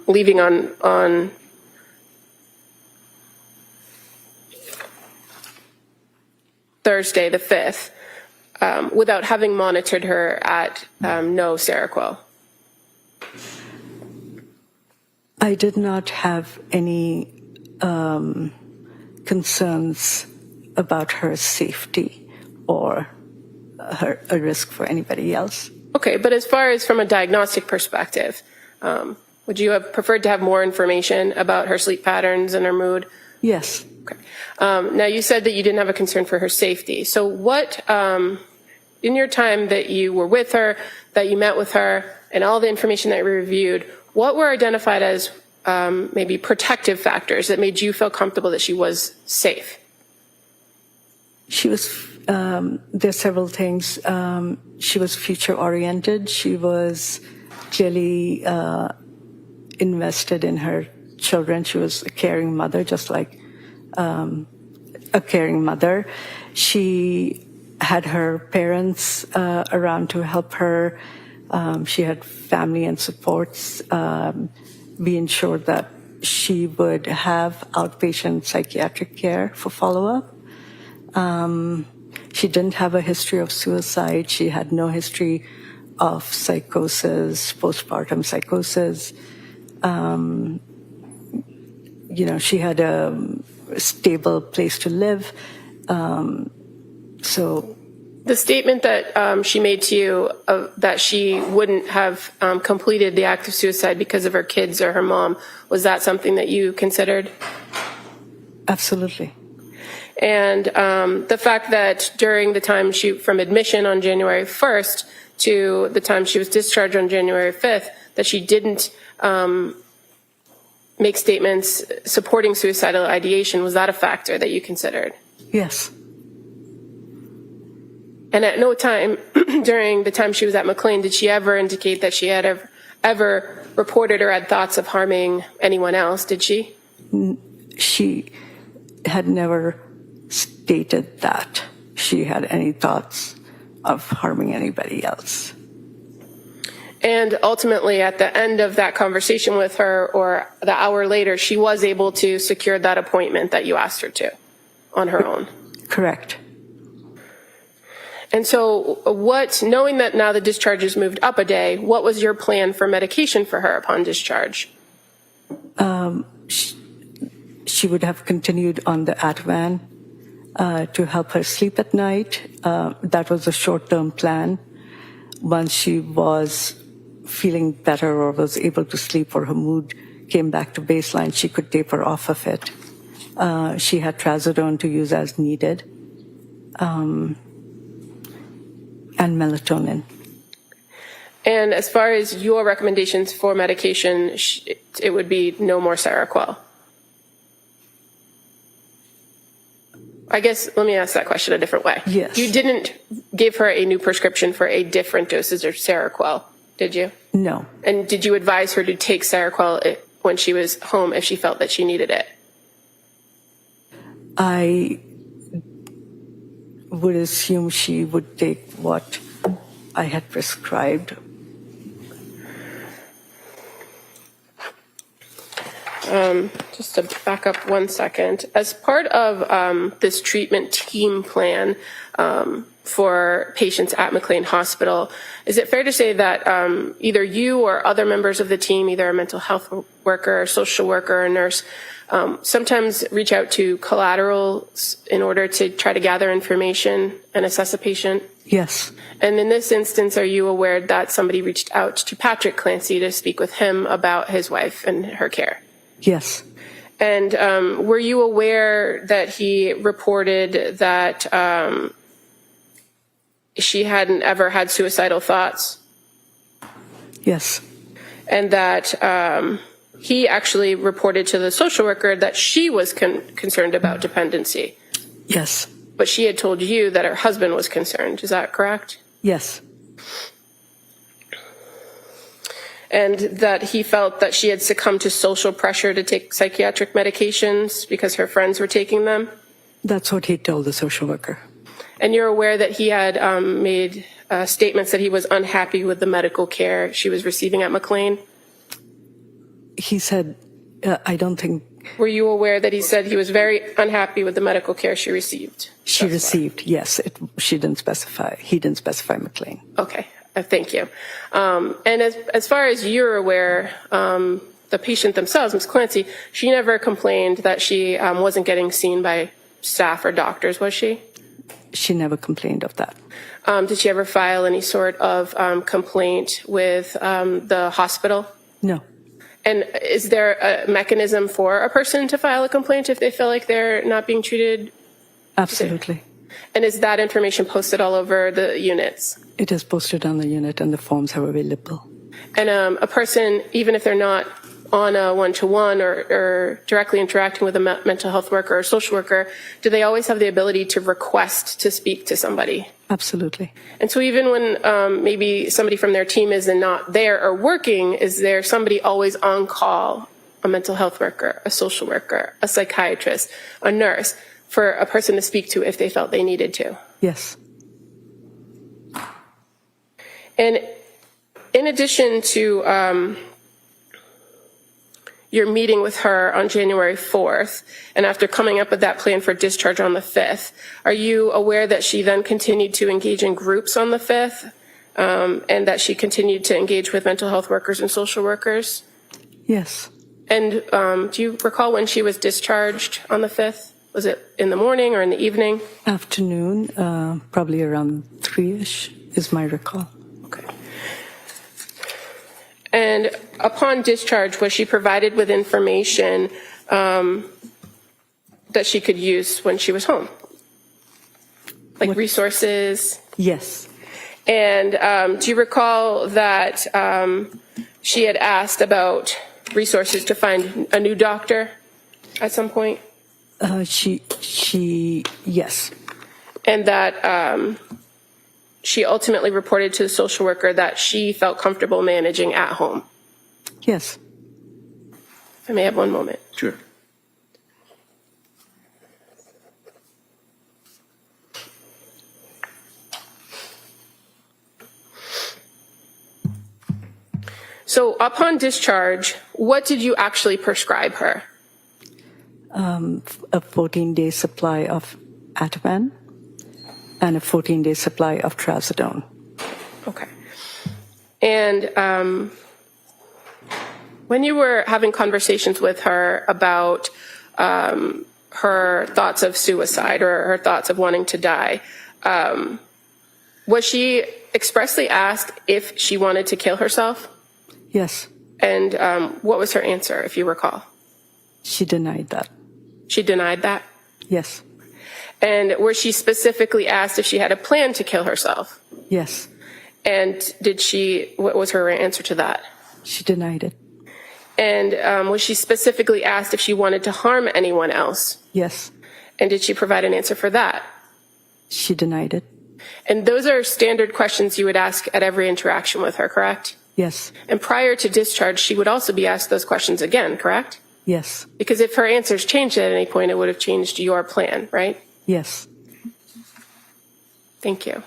leaving on Thursday the 5th without having monitored her at no Seroquel? I did not have any concerns about her safety or a risk for anybody else. Okay, but as far as from a diagnostic perspective, would you have preferred to have more information about her sleep patterns and her mood? Yes. Okay. Now, you said that you didn't have a concern for her safety. So what, in your time that you were with her, that you met with her, and all the information that you reviewed, what were identified as maybe protective factors that made you feel comfortable that she was safe? She was, there are several things. She was future-oriented. She was clearly invested in her children. She was a caring mother, just like a caring mother. She had her parents around to help her. She had family and supports. We ensured that she would have outpatient psychiatric care for follow-up. She didn't have a history of suicide. She had no history of psychosis, postpartum psychosis. She had a stable place to live. So the statement that she made to you that she wouldn't have completed the act of suicide because of her kids or her mom, was that something that you considered? Absolutely. And the fact that during the time from admission on January 1st to the time she was discharged on January 5th, that she didn't make statements supporting suicidal ideation, was that a factor that you considered? Yes. And at no time during the time she was at McLean did she ever indicate that she had ever reported or had thoughts of harming anyone else, did she? She had never stated that she had any thoughts of harming anybody else. And ultimately, at the end of that conversation with her, or the hour later, she was able to secure that appointment that you asked her to on her own. Correct. And so knowing that now the discharge has moved up a day, what was your plan for medication for her upon discharge? She would have continued on the Ativan to help her sleep at night. That was a short-term plan. Once she was feeling better or was able to sleep or her mood came back to baseline, she could taper off of it. She had trazodone to use as needed, and melatonin. And as far as your recommendations for medication, it would be no more Seroquel. I guess, let me ask that question a different way. Yes. You didn't give her a new prescription for a different dosage of Seroquel, did you? No. And did you advise her to take Seroquel when she was home if she felt that she needed it? I would assume she would take what I had prescribed. Just to back up 1 second, as part of this treatment team plan for patients at McLean Hospital, is it fair to say that either you or other members of the team, either a mental health worker, a social worker, or a nurse, sometimes reach out to collaterals in order to try to gather information and assess a patient? Yes. And in this instance, are you aware that somebody reached out to Patrick Clancy to speak with him about his wife and her care? Yes. And were you aware that he reported that she hadn't ever had suicidal thoughts? Yes. And that he actually reported to the social worker that she was concerned about dependency? Yes. But she had told you that her husband was concerned. Is that correct? Yes. And that he felt that she had succumbed to social pressure to take psychiatric medications because her friends were taking them? That's what he told the social worker. And you're aware that he had made statements that he was unhappy with the medical care she was receiving at McLean? He said, I don't think Were you aware that he said he was very unhappy with the medical care she received? she received. Yes, she didn't specify. He didn't specify McLean. Okay, thank you. And as far as you're aware, the patient themselves, Ms. Clancy, she never complained that she wasn't getting seen by staff or doctors, was she? She never complained of that. Did she ever file any sort of complaint with the hospital? No. And is there a mechanism for a person to file a complaint if they feel like they're not being treated? Absolutely. And is that information posted all over the units? It is posted on the unit and the forms are available. And a person, even if they're not on a one-to-one or directly interacting with a mental health worker or social worker, do they always have the ability to request to speak to somebody? Absolutely. And so even when maybe somebody from their team is not there or working, is there somebody always on call, a mental health worker, a social worker, a psychiatrist, a nurse, for a person to speak to if they felt they needed to? Yes. And in addition to your meeting with her on January 4th, and after coming up with that plan for discharge on the 5th, are you aware that she then continued to engage in groups on the 5th, and that she continued to engage with mental health workers and social workers? Yes. And do you recall when she was discharged on the 5th? Was it in the morning or in the evening? Afternoon, probably around 3-ish is my recall. Okay. And upon discharge, was she provided with information that she could use when she was home? Like resources? Yes. And do you recall that she had asked about resources to find a new doctor at some point? Yes. And that she ultimately reported to the social worker that she felt comfortable managing at home? Yes. If I may have one moment. Sure. So upon discharge, what did you actually prescribe her? A 14-day supply of Ativan and a 14-day supply of trazodone. Okay. And when you were having conversations with her about her thoughts of suicide or her thoughts of wanting to die, was she expressly asked if she wanted to kill herself? Yes. And what was her answer, if you recall? She denied that. She denied that? Yes. And was she specifically asked if she had a plan to kill herself? Yes. And what was her answer to that? She denied it. And was she specifically asked if she wanted to harm anyone else? Yes. And did she provide an answer for that? She denied it. And those are standard questions you would ask at every interaction with her, correct? Yes. And prior to discharge, she would also be asked those questions again, correct? Yes. Because if her answers changed at any point, it would have changed your plan, right? Yes. Thank you.